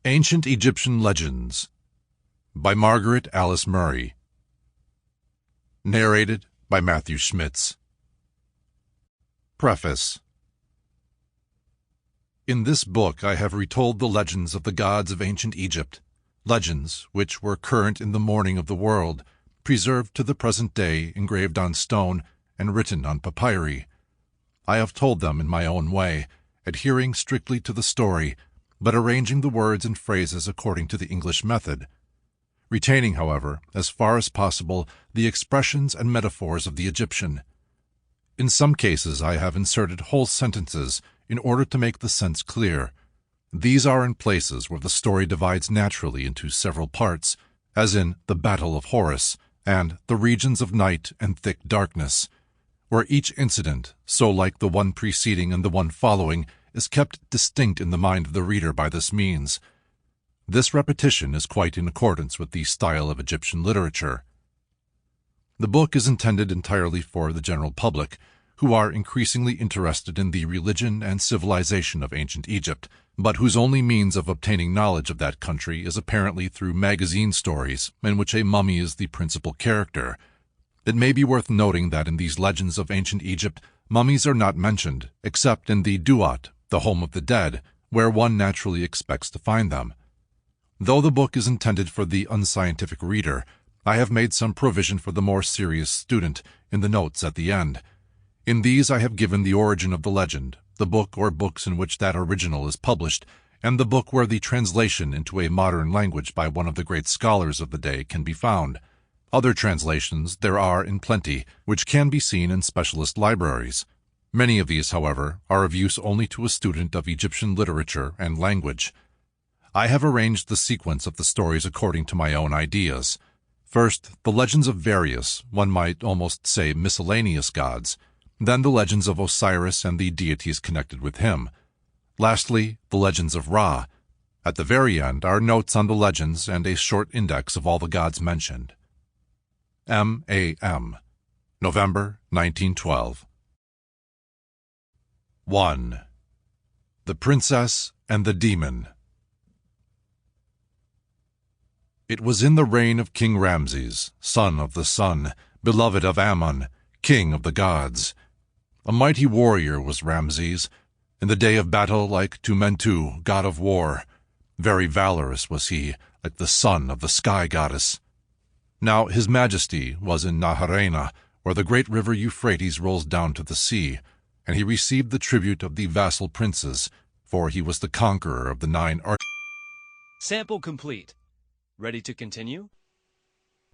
Ancient Egyptian Legends by Margaret Alice Murray. Narrated by Matthew Schmitz. Preface. In this book I have retold the legends of the gods of ancient Egypt, legends which were current in the morning of the world, preserved to the present day, engraved on stone and written on papyri. I have told them in my own way, adhering strictly to the story, but arranging the words and phrases according to the English method, retaining, however, as far as possible, the expressions and metaphors of the Egyptian. In some cases I have inserted whole sentences in order to make the sense clear. These are in places where the story divides naturally into several parts, as in the Battle of Horus and the regions of night and thick darkness, where each incident, so like the one preceding and the one following, is kept distinct in the mind of the reader by this means. This repetition is quite in accordance with the style of Egyptian literature. The book is intended entirely for the general public, who are increasingly interested in the religion and civilization of ancient Egypt, but whose only means of obtaining knowledge of that country is apparently through magazine stories in which a mummy is the principal character. It may be worth noting that in these legends of ancient Egypt, mummies are not mentioned, except in the Duat, the home of the dead, where one naturally expects to find them. Though the book is intended for the unscientific reader, I have made some provision for the more serious student in the notes at the end. In these I have given the origin of the legend, the book or books in which that original is published, and the book where the translation into a modern language by one of the great scholars of the day can be found. Other translations there are in plenty, which can be seen in specialist libraries. Many of these, however, are of use only to a student of Egyptian literature and language. I have arranged the sequence of the stories according to my own ideas. First, the legends of various, one might almost say miscellaneous gods, then the legends of Osiris and the deities connected with him. Lastly, the legends of Ra. At the very end are notes on the legends and a short index of all the gods mentioned. M.A.M. November 1912. 1. The Princess and the Demon. It was in the reign of King Rameses, son of the sun, beloved of Ammon, king of the gods. A mighty warrior was Rameses, in the day of battle like to Mentu, god of war. Very valorous was he, like the son of the sky goddess. Now his majesty was in Naharaina, where the great river Euphrates rolls down to the sea, and he received the tribute of the vassal princes, for he was the conqueror of the 9 Sample complete. Ready to continue?